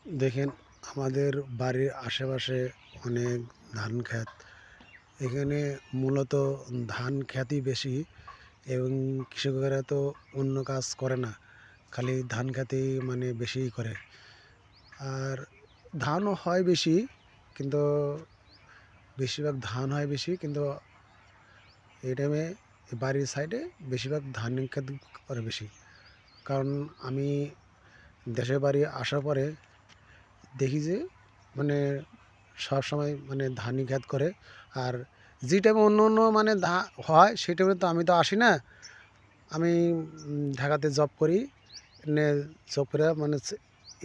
দেখেন, আমাদের বাড়ির আশেপাশে অনেক ধান ক্ষেত। এখানে মূলত ধান ক্ষেতই বেশি এবং কৃষকেরা তো অন্য কাজ করে না, খালি ধান খেতেই মানে বেশিই করে। আর ধানও হয় বেশি, কিন্তু বেশিরভাগ ধান হয় বেশি, কিন্তু এই টাইমে বাড়ির সাইডে বেশিরভাগ ধান ক্ষেত করে বেশি। কারণ আমি দেশের বাড়ি আসার পরে দেখি যে মানে সবসময় মানে ধানই ক্ষেত করে। আর যে টাইমে অন্য অন্য মানে হয় সেই টাইমে তো আমি তো আসি না। আমি ঢাকাতে জব করি। এনে জব করে মানে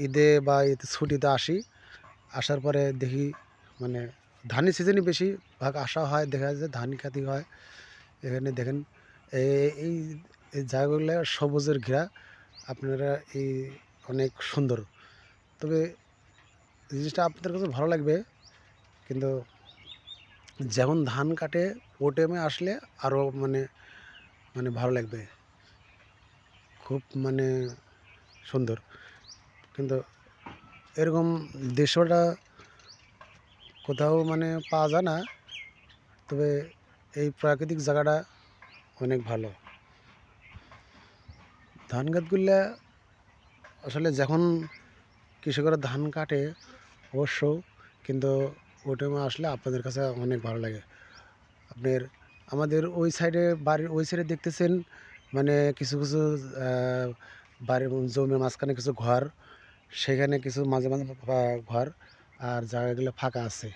ঈদে বা ঈদ ছুটিতে আসি। আসার পরে দেখি মানে ধানের সিজনই বেশিরভাগ আসা হয়, দেখা যায় ধান খেতই হয়। এখানে দেখেন এই এই জায়গাগুলো সবুজের ঘেরা। আপনারা এই অনেক সুন্দর। তবে জিনিসটা আপনাদের কাছে ভালো লাগবে, কিন্তু যখন ধান কাটে ও টাইমে আসলে আরও মানে মানে ভালো লাগবে, খুব মানে সুন্দর। কিন্তু এরকম দৃশ্যটা কোথাও মানে পাওয়া যায় না। তবে এই প্রাকৃতিক জায়গাটা অনেক ভালো। ধান গাছগুলা আসলে যখন কৃষকরা ধান কাটে অবশ্য, কিন্তু ওই টাইমে আসলে আপনাদের কাছে অনেক ভালো লাগে। আপনার আমাদের ওই সাইডে বাড়ির ওই সাইডে দেখতেছেন মানে কিছু কিছু বাড়ির জমির মাঝখানে কিছু ঘর, সেখানে কিছু মাঝে মাঝে ঘর আর জায়গাগুলো ফাঁকা আছে।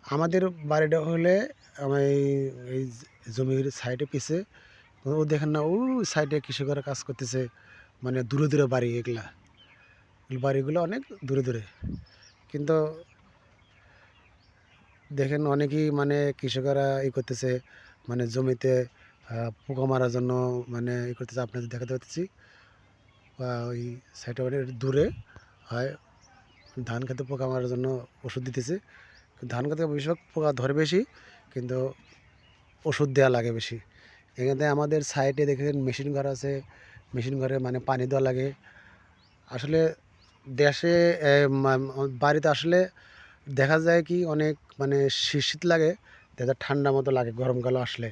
আমাদের বাড়িটা হলে এই এই জমির সাইডে পিছে ও দেখেন না, ও সাইডে কৃষকেরা কাজ করতেছে, মানে দূরে দূরে বাড়ি এগুলা, বাড়িগুলো অনেক দূরে দূরে। কিন্তু দেখেন অনেকেই মানে কৃষকেরা করতেছে মানে জমিতে পোকা মারার জন্য মানে করতেছে। আপনাদের দেখাতে পারতেছি বা ওই সাইডে অনেক দূরে হয়, ধান খেতে পোকা মারার জন্য ওষুধ দিতেছে। ধান খেতে বেশিরভাগ পোকা ধরে বেশি, কিন্তু ওষুধ দেওয়া লাগে বেশি। এখানে আমাদের সাইডে দেখেন মেশিন ঘর আছে, মেশিন ঘরে মানে পানি দেওয়া লাগে। আসলে দেশে বাড়িতে আসলে দেখা যায় কি অনেক মানে শীত শীত লাগে, দেখা ঠান্ডা মতো লাগে গরমকালে আসলে।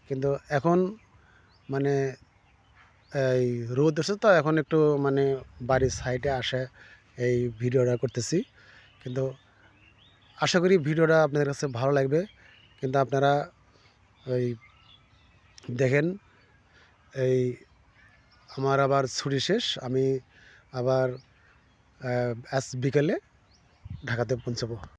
কিন্তু এখন মানে এই রোদ উঠছে তো এখন একটু মানে বাড়ির সাইডে আসে এই ভিডিওটা করতেছি। কিন্তু আশা করি ভিডিওটা আপনাদের কাছে ভালো লাগবে। কিন্তু আপনারা ওই দেখেন, এই আমার আবার ছুটি শেষ, আমি আবার আজ বিকেলে ঢাকাতে পৌঁছাবো।